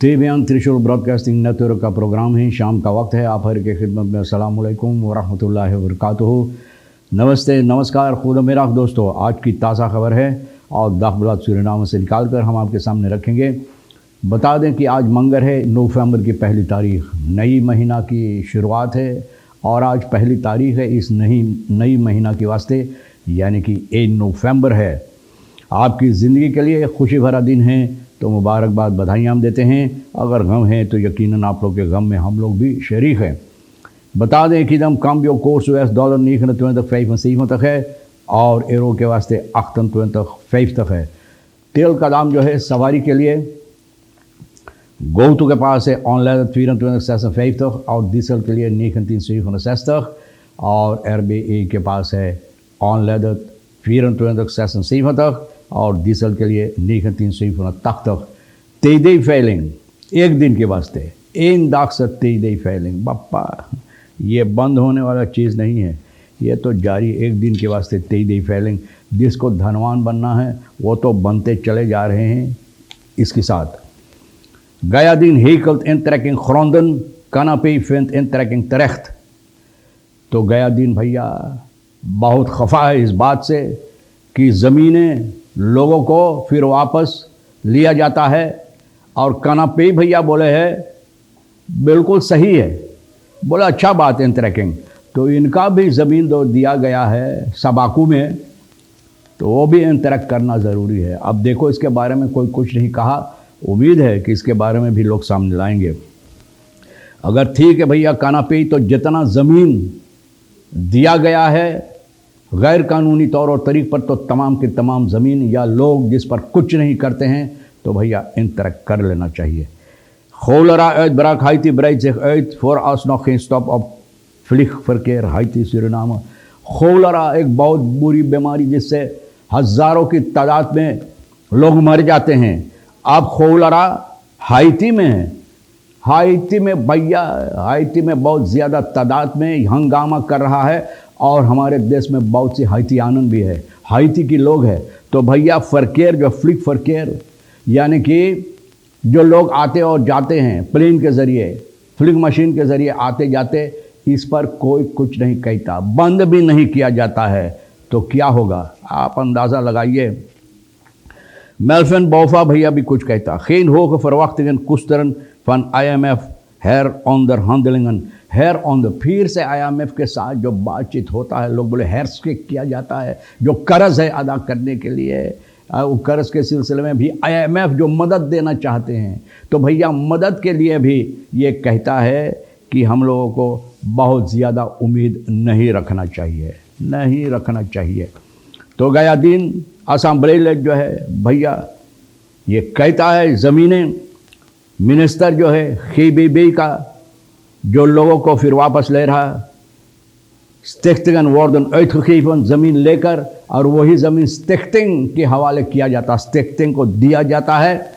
TVN त्रिशूल broadcasting network का programme है। शाम का वक्त है। आप हर के खिदमत में अस्सलाम वालेकुम व रहमतुल्लाहि व बरकातुहू। नमस्ते, नमस्कार, खुदा मेरा दोस्तों। आज की ताज़ा खबर है और दाखबलात सूरीनाम से निकाल कर हम आपके सामने रखेंगे। बता दें कि आज मंगर है, नवंबर की पहली तारीख, नई महीना की शुरुआत है और आज पहली तारीख है इस नई महीना के वास्ते, यानी कि 1 नवंबर है। आपकी ज़िंदगी के लिए खुशी भरा दिन है तो मुबारकबाद, बधाइयाँ हम देते हैं। अगर गम है तो यकीनन आप लोग के गम में हम लोग भी शरीक हैं। बता दें कि दम cambio koers $9 29,75 है और एरो के वास्ते 28,50 है। तेल का दाम जो है सवारी के लिए गोतु के पास है ऑनलाइन 24,56 और डीजल के लिए 19,67 और RBE के पास है ऑनलाइन 24,76 और डीजल के लिए 19,87 तेईदे फैलिंग एक दिन के वास्ते 1 दाख से तेईदे फैलिंग। बप्पा, ये बंद होने वाला चीज़ नहीं है, ये तो जारी एक दिन के वास्ते तेईदे फैलिंग। जिसको धनवान बनना है वो तो बनते चले जा रहे हैं। इसके साथ गया दिन हेकल्ट इन ट्रैकिंग ग्रोंडन कनापे फिंट इन ट्रैकिंग terecht। तो गया दिन भैया बहुत खफा है इस बात से कि ज़मीनें लोगों को फिर वापस लिया जाता है और कनापे भैया बोले है बिल्कुल सही है। बोला अच्छा बात है ट्रैकिंग, तो इनका भी ज़मीन दो दिया गया है सबाकू में, तो वो भी इंटरेक्ट करना ज़रूरी है। अब देखो इसके बारे में कोई कुछ नहीं कहा, उम्मीद है कि इसके बारे में भी लोग सामने लाएंगे। अगर ठीक है भैया कनापे, तो जितना ज़मीन दिया गया है गैर कानूनी तौर और तरीक़ पर, तो तमाम की तमाम ज़मीन या लोग जिस पर कुछ नहीं करते हैं तो भैया इंटरेक्ट कर लेना चाहिए। Cholera uitbraak Haiti breidt zich uit, vooralsnog geen stop op vliegverkeer Haiti Suriname। Cholera एक बहुत बुरी बीमारी जिससे हज़ारों की तादाद में लोग मर जाते हैं। अब खोलरा हाइती में है। हाइती में भैया, हाइती में बहुत ज़्यादा तादाद में हंगामा कर रहा है और हमारे देश में बहुत सी हाइतियानन भी है, हाइती की लोग हैं। तो भैया फरकेर जो फ्लिक फरकेर, यानी कि जो लोग आते और जाते हैं प्लेन के ज़रिए, फ्लिक मशीन के ज़रिए आते जाते, इस पर कोई कुछ नहीं कहता, बंद भी नहीं किया जाता है, तो क्या होगा आप अंदाज़ा लगाइए। मेल्फिन बोफा भैया भी कुछ कहता, geen hoge verwachtingen koesteren van IMF heronderhandelingen। Here on the, फिर से IMF के साथ जो बातचीत होता है, लोग बोले हेयर्स के किया जाता है, जो कर्ज़ है अदा करने के लिए, वो कर्ज़ के सिलसिले में भी IMF जो मदद देना चाहते हैं, तो भैया मदद के लिए भी ये कहता है कि हम लोगों को बहुत ज़्यादा उम्मीद नहीं रखना चाहिए। तो गया दिन असेंबली जो है भैया ये कहता है ज़मीनें, मिनिस्टर जो है खीबीबी का जो लोगों को फिर वापस ले रहा, स्टिख्टिंग वार्डन uitgegeven ज़मीन लेकर, और वही ज़मीन स्टिख्टिंग के हवाले किया जाता, स्टिख्टिंग को दिया जाता है।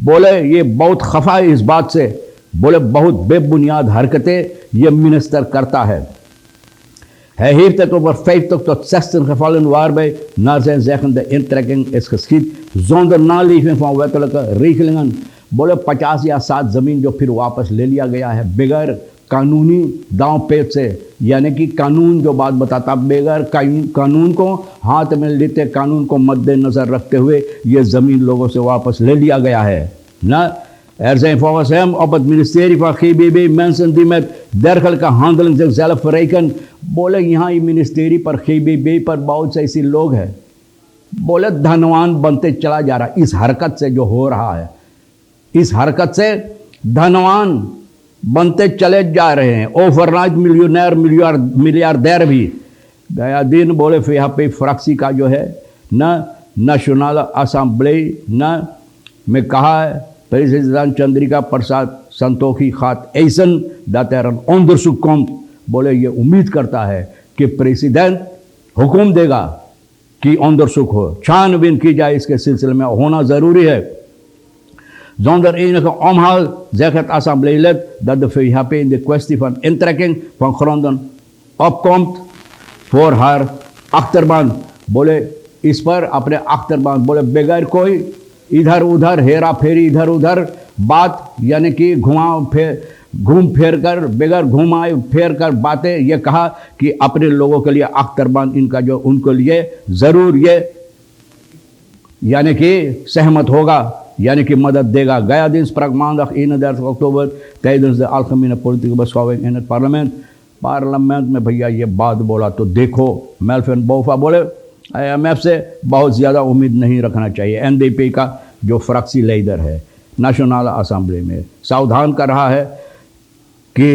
बोले ये बहुत खफा है इस बात से, बोले बहुत बेबुनियाद हरकतें ये मिनिस्टर करता है। Hij heeft het over 50 tot 60 gevallen waarbij naar zijn zeggen de intrekking is geschied zonder naleving van wettelijke regelingen। बोले 50 या 60 ज़मीन जो फिर वापस ले लिया गया है बगैर कानूनी दांव पेच से, यानी कि कानून जो बात बताता, बगैर कानून को हाथ में लेते, कानून को मद्देनज़र रखते हुए ये ज़मीन लोगों से वापस ले लिया गया है ना। zijn volgens hem op het ministerie van GBB mensen die met dergelijke handeling zichzelf verrijken। बोले यहाँ ये मिनिस्ट्री पर GBB पर बहुत से ऐसे लोग हैं, बोले धनवान बनते चला जा रहा है। इस हरकत से जो हो रहा है, इस हरकत से धनवान बनते चले जा रहे हैं, ओवरनाइट मिलियनर मिलियार्डर भी। गया दिन बोले फिर यहाँ पे फ्रैक्सी का जो है न नेशनल असेंबली न में कहा है प्रेसिडेंट चंद्रिका प्रसाद संतोखी खात ऐसन दातेरन onderzoek komt। बोले ये उम्मीद करता है कि प्रेसिडेंट हुक्म देगा कि onderzoek हो, छानबीन की जाए, इसके सिलसिले में होना ज़रूरी है। Zonder enige omhaal zegt het assembleelid dat de VHP in de kwestie van intrekking van gronden opkomt voor haar achterban। बोले इस पर अपने अख्तरबान, बोले बगैर कोई इधर उधर हेरा फेरी, इधर उधर बात, यानी कि घूम फेर कर, बगैर घुमाए फेर कर बातें। ये कहा कि अपने लोगों के लिए अख्तरबंद इनका जो उनको लिए ज़रूर ये यानी कि सहमत होगा, यानी कि मदद देगा। गया दिन sprak maandag 31 oktober tijdens de algemene politieke beschouwing in het parlement में भैया ये बात बोला। तो देखो मेल्विन बोफा बोले IMF से बहुत ज़्यादा उम्मीद नहीं रखना चाहिए। NDP का जो फ्रैक्सी लीडर है नेशनल असेंबली में सावधान कर रहा है कि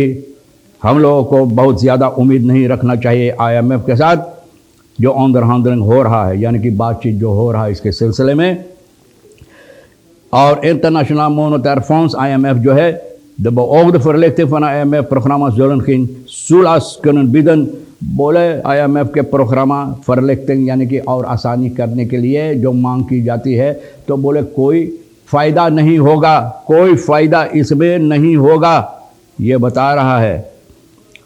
हम लोगों को बहुत ज़्यादा उम्मीद नहीं रखना चाहिए IMF के साथ जो ऑनदरहांडरिंग हो रहा है, यानी कि बातचीत जो हो रहा है इसके सिलसिले में। और इंटरनेशनल मॉनेटारी फंड्स IMF जो है de beoogde verlichting van IMF-programma's zullen geen soelaas kunnen bieden। बोले IMF के प्रोग्रामा फरलिख्तिंग यानी कि और आसानी करने के लिए जो मांग की जाती है, तो बोले कोई फ़ायदा नहीं होगा, कोई फ़ायदा इसमें नहीं होगा, ये बता रहा है।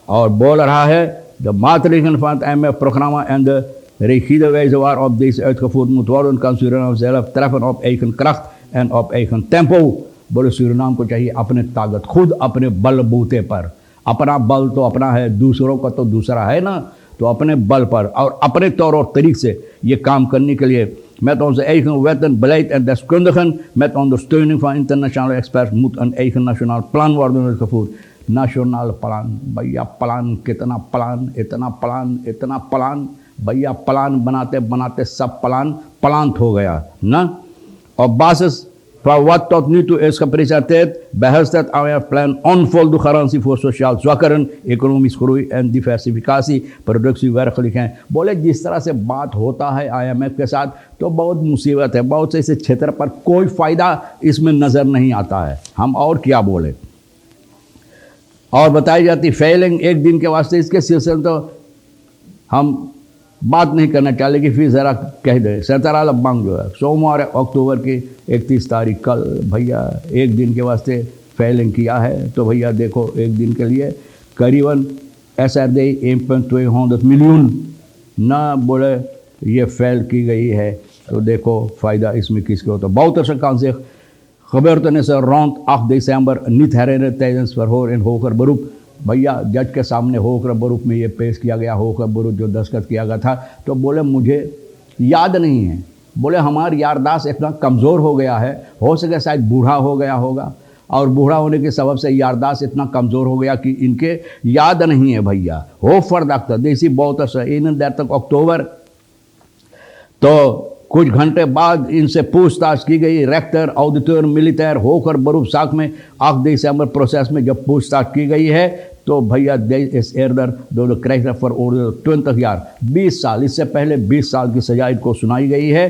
और बोल रहा है de maatregelen van het IMF-programma en de rigide wijze waarop deze uitgevoerd moet worden kan Suriname zelf treffen op eigen kracht en op eigen tempo। बोले सूरीनाम को चाहिए अपने ताकत खुद अपने बलबूते पर, अपना बल तो अपना है, दूसरों का तो दूसरा है ना, तो अपने बल पर और अपने तौर और तरीके से ये काम करने के लिए met onze eigen wetten, beleid en deskundigen met ondersteuning van internationale experts moet een eigen nationaal plan worden uitgevoerd। nationaal plan, भैया प्लान, कितना प्लान, इतना प्लान, इतना प्लान, भैया प्लान बनाते बनाते सब प्लान हो गया ना। और basis van wat tot nu toe is gepresenteerd, behelst het IMF-plan onvoldoende garantie voor sociaal zwakkeren, economisch groei en diversificatie, productie, werkgelegenheid। बोले जिस तरह से बात होता है IMF के साथ तो बहुत मुसीबत है, बहुत से इस क्षेत्र पर कोई फ़ायदा इसमें नज़र नहीं आता है। हम और क्या बोले। और बताई जाती फेलिंग एक दिन के वास्ते, इसके सिलसिले में तो हम बात नहीं करना चाहिए, लेकिन फिर ज़रा कह दे। 17 लब्बांग जो है सोमवार अक्टूबर की 31 तारीख कल भैया एक दिन के वास्ते फेलिंग किया है। तो भैया देखो एक दिन के लिए करीबन SRD 1.200 मिलियन ना बोले ये फेल की गई है। तो देखो फ़ायदा इसमें किसको होता। Bouterse kan zich gebeurtenissen rond 8 december niet herinneren tijdens verhoor in hoger beroep। भैया जज के सामने होकर बरूप में ये पेश किया गया, होकर बरूप जो दस्तखत किया गया था। तो बोले मुझे याद नहीं है, बोले हमारी याददाश्त इतना कमज़ोर हो गया है, हो सके शायद बूढ़ा हो गया होगा, और बूढ़ा होने के सबब से याददाश्त इतना कमज़ोर हो गया कि इनके याद नहीं है भैया। हो फर्दाख्त देसी Bouterse 31 अक्टूबर। तो कुछ घंटे बाद इनसे पूछताछ की गई। रेक्टर, ऑडिटर, मिलिटर होकर बरूप साख में 8 दिसंबर प्रोसेस में जब पूछताछ की गई है तो भैया इस एर्दर दो करेक्टर फॉर ऑर्डर 20 ईयर 20 साल, इससे पहले 20 साल की सजा इनको सुनाई गई है।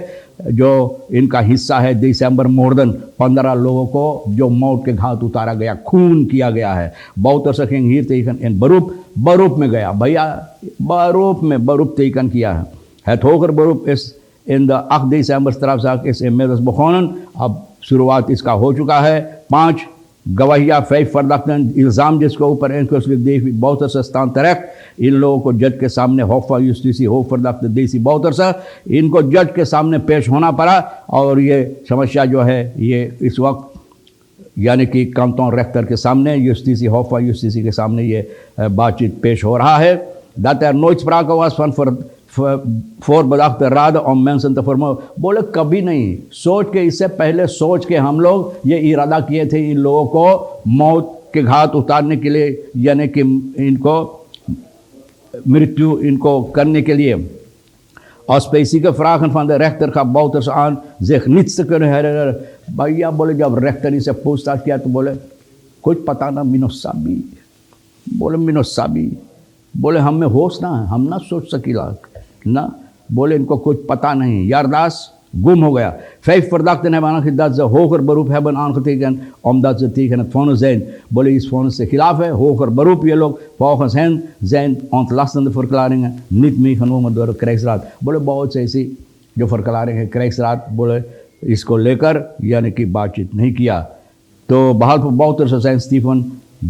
जो इनका हिस्सा है दिसंबर मोर्दन 15 लोगों को जो मौत के घाट उतारा गया, खून किया गया है। Bouterse ging hier tegen in beroep में गया भैया, beroep teken किया है। Het hoger beroep is in de 8 december strafzaak is inmiddels begonnen। अब शुरुआत इसका हो चुका है। 5 गवाहियाँ, 5 verdachten, इल्ज़ाम जिसके ऊपर inclusive Davy Bouterse staan terecht। इन लोगों को जज के सामने Hof van Justitie, hoofdverdachte Davy Bouterse, इनको जज के सामने पेश होना पड़ा। और ये समस्या जो है ये इस वक्त यानी कि कांटोन रेक्टर के सामने, Justitie, Hof van Justitie के सामने ये बातचीत पेश हो रहा है। Dat nooit sprake was van voorbedachte raden om mensen te vormen। बोले कभी नहीं सोच के, इससे पहले सोच के हम लोग ये इरादा किए थे इन लोगों को मौत के घाट उतारने के लिए, यानी कि इनको मृत्यु इनको करने के लिए। और specifieke vragen van de rechter gaf Bouterse aan zich niets te kunnen herinneren। भैया बोले जब रेक्टर इनसे पूछताछ किया तो बोले कुछ पता ना, मिनोसाबी, बोले मिनोसाबी, बोले हम में होश ना है, हम ना सोच सकीला ना, बोले इनको कुछ पता नहीं, याददाश्त गुम हो गया। 5 verdachten hebben aangegeven dat ze hoger beroep hebben aangetekend omdat ze tegen het vonnis zijn। बोले इस vonnis से खिलाफ है, hoger beroep। ये लोग volgens hen zijn ontlastende verklaringen niet meegenomen door de krijgsraad। बोले बहुत से ऐसी जो verklaringen है krijgsraad, बोले इसको लेकर यानी कि बातचीत नहीं किया। तो behalve Bouterse zijn Stephen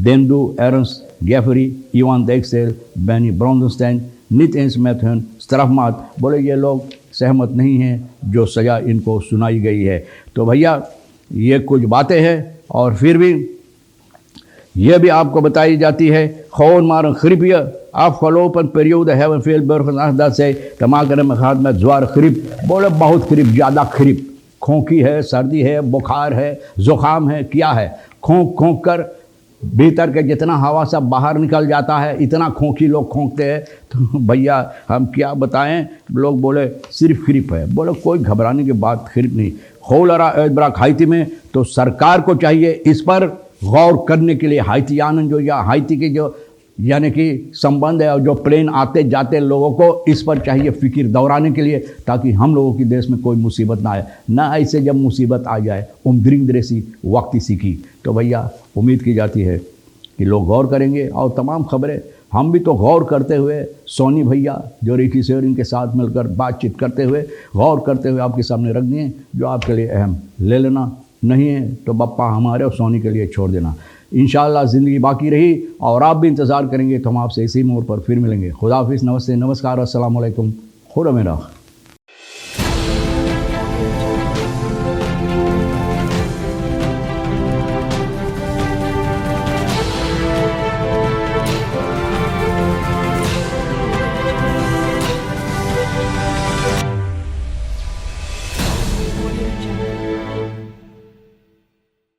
Dendu, Ernst Geoffrey, Iwan Dijksteel, Benny Brondenstein niet eens met hun strafmaat। बोले ये लोग सहमत नहीं हैं जो सज़ा इनको सुनाई गई है। तो भैया ये कुछ बातें हैं और फिर भी यह भी आपको बताई जाती है खौन मार खरिबिया afgelopen periode hebben veel burgers nagedacht dat zij te maken hebben gehad met zware griep। बोले बहुत griep, ज़्यादा griep, खोंकी है, सर्दी है, बुखार है, ज़ुकाम है, क्या है, खोंक खोंक कर भीतर के जितना हवा सब बाहर निकल जाता है, इतना खोंकी लोग खोंकते हैं। तो भैया हम क्या बताएं, लोग बोले सिर्फ ग्रिप है। बोले कोई घबराने की बात ग्रिप नहीं, खोलरा एडब्राक हाइती में। तो सरकार को चाहिए इस पर गौर करने के लिए, हाइतियान जो या हाइती के जो यानी कि संबंध है और जो प्लेन आते जाते लोगों को इस पर चाहिए फिक्र दौड़ाने के लिए, ताकि हम लोगों की देश में कोई मुसीबत ना आए। ना ऐसे जब मुसीबत आ जाए उम्द्रिंग दरेसी वक्ती सीखी। तो भैया उम्मीद की जाती है कि लोग गौर करेंगे और तमाम खबरें हम भी तो गौर करते हुए, सोनी भैया जो रिकी शेरिंग के साथ मिलकर बातचीत करते हुए, गौर करते हुए आपके सामने रख दिए जो आपके लिए अहम। ले लेना, नहीं है तो बप्पा हमारे और सोनी के लिए छोड़ देना। इंशाअल्लाह ज़िंदगी बाकी रही और आप भी इंतज़ार करेंगे तो हम आपसे इसी मोड़ पर फिर मिलेंगे। खुदा हाफिज़, नमस्ते, नमस्कार, अस्सलाम वालेकुम, खुदा मेरा।